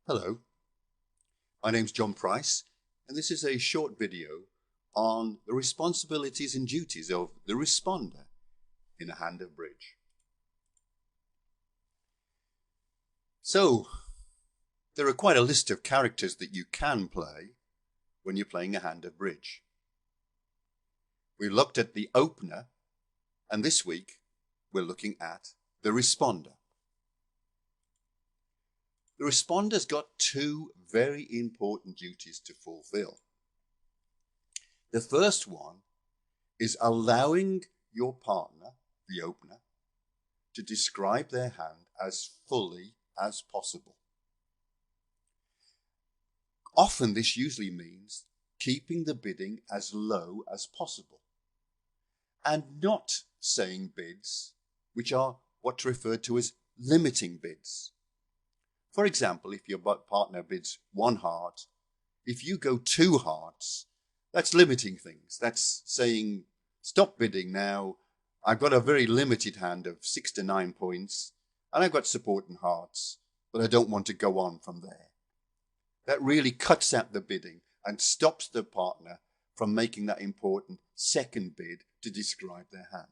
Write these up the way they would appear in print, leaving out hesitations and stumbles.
Hello, my name's John Price, and this is a short video on the responsibilities and duties of the responder in a hand of bridge. So, there are quite a list of characters that you can play when you're playing a hand of bridge. We looked at the opener, and this week we're looking at the responder. The responder's got two very important duties to fulfill. The first one is allowing your partner, the opener, to describe their hand as fully as possible. Often this usually means keeping the bidding as low as possible and not saying bids which are what's referred to as limiting bids. For example, if your partner bids 1 heart, if you go 2 hearts, that's limiting things. That's saying, stop bidding now. I've got a very limited hand of 6 to 9 points, and I've got supporting hearts, but I don't want to go on from there. That really cuts out the bidding and stops the partner from making that important second bid to describe their hand.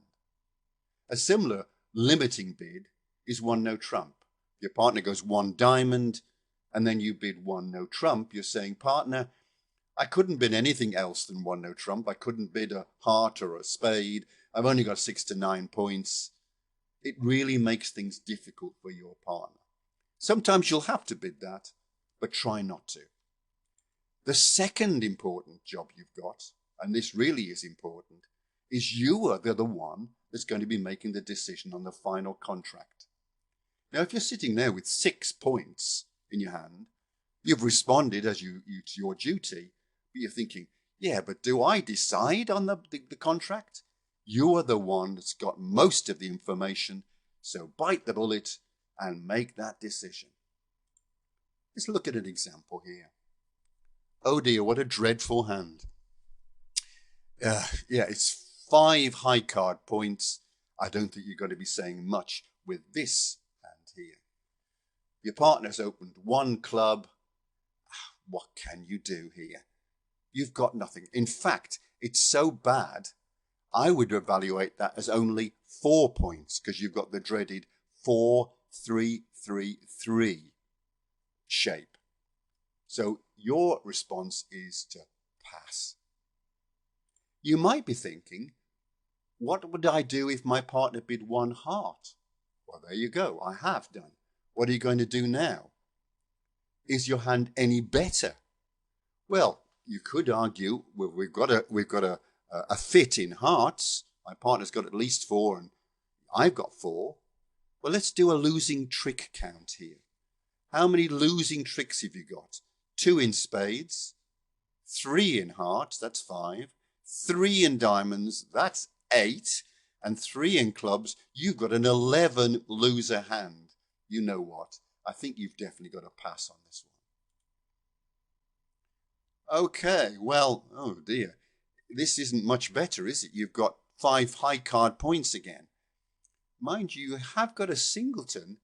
A similar limiting bid is 1 no trump. Your partner goes 1 diamond, and then you bid 1 no trump. You're saying, partner, I couldn't bid anything else than 1 no trump. I couldn't bid a heart or a spade. I've only got 6 to 9 points. It really makes things difficult for your partner. Sometimes you'll have to bid that, but try not to. The second important job you've got, and this really is important, is you are the one that's going to be making the decision on the final contract. Now, if you're sitting there with 6 points in your hand, you've responded as it's your duty, but you're thinking, yeah, but do I decide on the contract? You are the one that's got most of the information, so bite the bullet and make that decision. Let's look at an example here. Oh dear, what a dreadful hand. Yeah, it's 5 high card points. I don't think you're going to be saying much with this hand here. Your partner's opened 1 club. What can you do here? You've got nothing. In fact, it's so bad, I would evaluate that as only 4 points because you've got the dreaded 4-3-3-3 shape. So your response is to pass. You might be thinking, what would I do if my partner bid 1 heart? Well, there you go. I have done. What are you going to do now? Is your hand any better? Well, you could argue, well, we've got a fit in hearts. My partner's got at least 4 and I've got 4. Well, let's do a losing trick count here. How many losing tricks have you got? 2 in spades, 3 in hearts, that's 5, 3 in diamonds, that's 8, and 3 in clubs, you've got an 11 loser hand. You know what? I think you've definitely got a pass on this one. Okay, well, oh dear. This isn't much better, is it? You've got 5 high card points again. Mind you have got a singleton.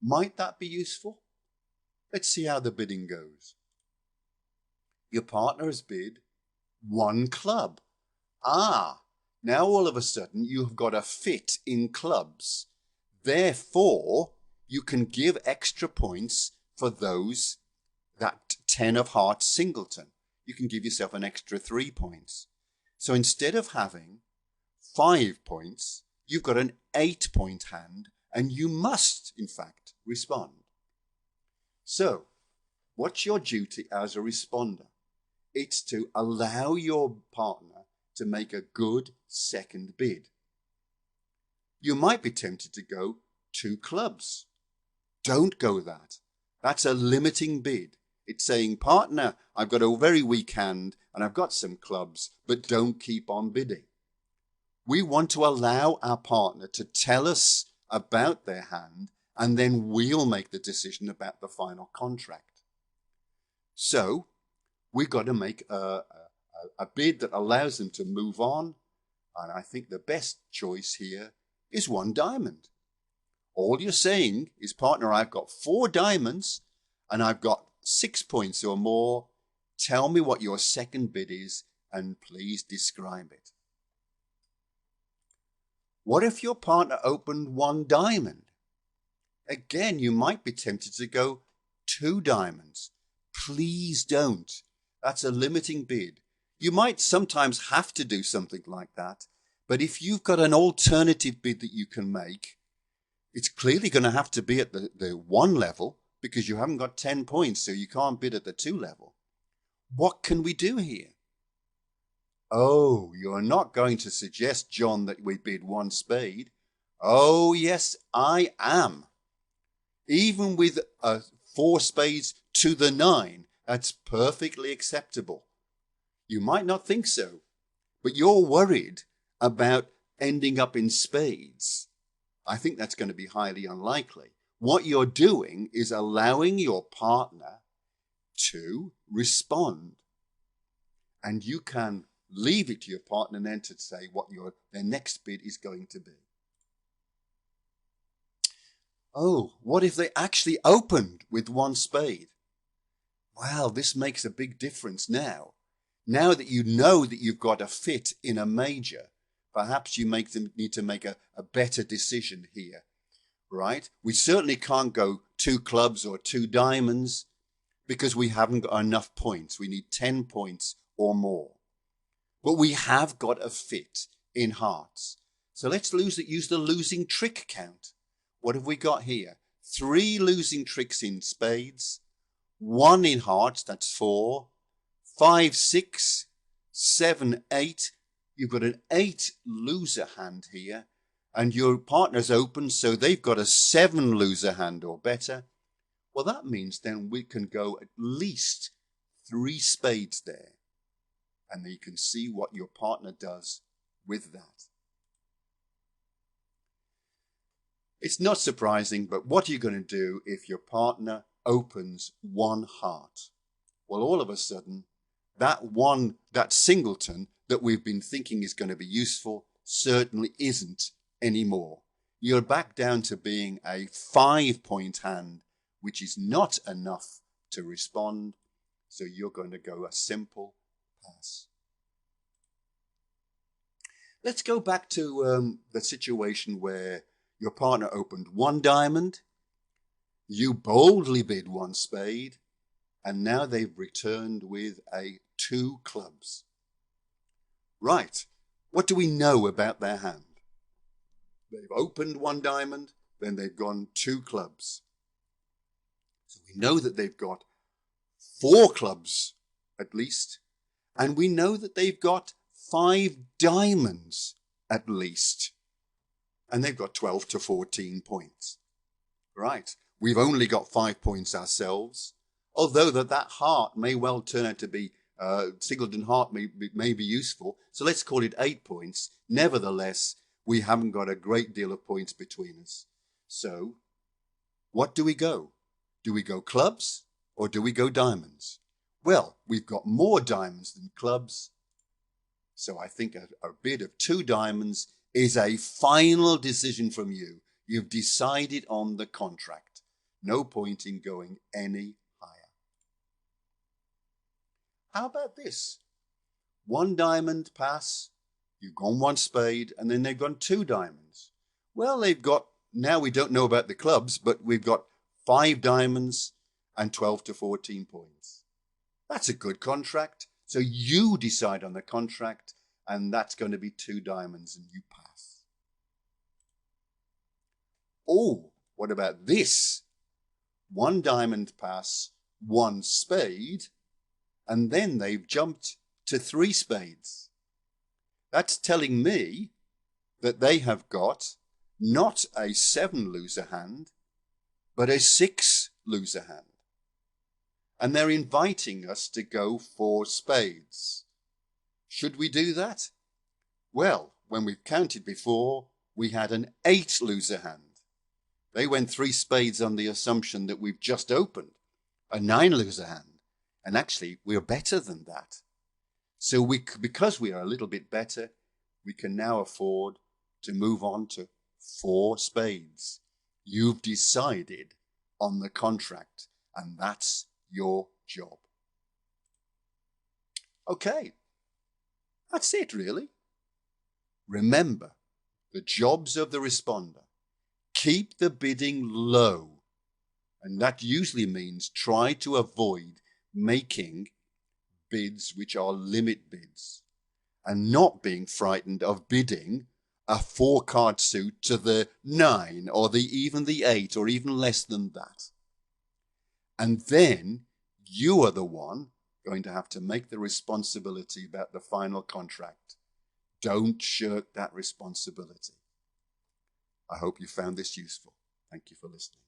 Might that be useful? Let's see how the bidding goes. Your partner has bid 1 club. Now all of a sudden you have got a fit in clubs. Therefore, you can give extra points for that 10 of hearts singleton. You can give yourself an extra 3 points. So instead of having 5 points, you've got an 8-point hand, and you must, in fact, respond. So, what's your duty as a responder? It's to allow your partner to make a good second bid. You might be tempted to go 2 clubs. Don't go that. That's a limiting bid. It's saying, partner, I've got a very weak hand and I've got some clubs, but don't keep on bidding. We want to allow our partner to tell us about their hand, and then we'll make the decision about the final contract. So we've got to make a bid that allows them to move on. And I think the best choice here is 1 diamond. All you're saying is, partner, I've got 4 diamonds and I've got 6 points or more, tell me what your second bid is and please describe it. What if your partner opened 1 diamond? Again, you might be tempted to go 2 diamonds. Please don't. That's a limiting bid. You might sometimes have to do something like that, but if you've got an alternative bid that you can make, it's clearly going to have to be at the 1 level because you haven't got 10 points, so you can't bid at the 2 level. What can we do here? Oh, you're not going to suggest, John, that we bid 1 spade. Oh, yes, I am. Even with 4 spades to the 9, that's perfectly acceptable. You might not think so, but you're worried about ending up in spades. I think that's going to be highly unlikely. What you're doing is allowing your partner to respond. And you can leave it to your partner then to say what their next bid is going to be. Oh, what if they actually opened with 1 spade? Well, this makes a big difference now. Now that you know that you've got a fit in a major, perhaps you need to make a better decision here, right? We certainly can't go 2 clubs or 2 diamonds because we haven't got enough points. We need 10 points or more. But we have got a fit in hearts. So let's use the losing trick count. What have we got here? 3 losing tricks in spades, 1 in hearts, that's 4, 5, 6, 7, 8. You've got an 8 loser hand here, and your partner's open, so they've got a 7 loser hand or better. Well, that means then we can go at least 3 spades there. And then you can see what your partner does with that. It's not surprising, but what are you going to do if your partner opens 1 heart? Well, all of a sudden, that singleton that we've been thinking is going to be useful certainly isn't anymore. You're back down to being a 5-point hand, which is not enough to respond. So you're going to go a simple pass. Let's go back to the situation where your partner opened 1 diamond, you boldly bid 1 spade, and now they've returned with a 2 clubs. Right, what do we know about their hand? They've opened 1 diamond, then they've gone 2 clubs. So we know that they've got 4 clubs at least, and we know that they've got 5 diamonds at least. And they've got 12 to 14 points. Right, we've only got 5 points ourselves, although that heart may well turn out to be, singleton heart may be useful, so let's call it 8 points. Nevertheless, we haven't got a great deal of points between us. So, what do we go? Do we go clubs or do we go diamonds? Well, we've got more diamonds than clubs, so I think a bid of 2 diamonds is a final decision from you. You've decided on the contract. No point in going any higher. How about this? 1 diamond pass, you've gone 1 spade, and then they've gone 2 diamonds. Well, now we don't know about the clubs, but we've got 5 diamonds and 12 to 14 points. That's a good contract. So you decide on the contract, and that's going to be 2 diamonds, and you pass. Oh, what about this? 1 diamond pass, 1 spade, and then they've jumped to 3 spades. That's telling me that they have got not a 7 loser hand, but a 6 loser hand. And they're inviting us to go 4 spades. Should we do that? Well, when we've counted before, we had an 8 loser hand. They went 3 spades on the assumption that we've just opened a 9 loser hand. And actually, we're better than that. So because we are a little bit better, we can now afford to move on to 4 spades. You've decided on the contract, and that's your job. Okay, that's it really. Remember, the jobs of the responder: keep the bidding low, and that usually means try to avoid making bids which are limit bids, and not being frightened of bidding a 4-card suit to the 9 or even the 8 or even less than that. And then you are the one going to have to make the responsibility about the final contract. Don't shirk that responsibility. I hope you found this useful. Thank you for listening.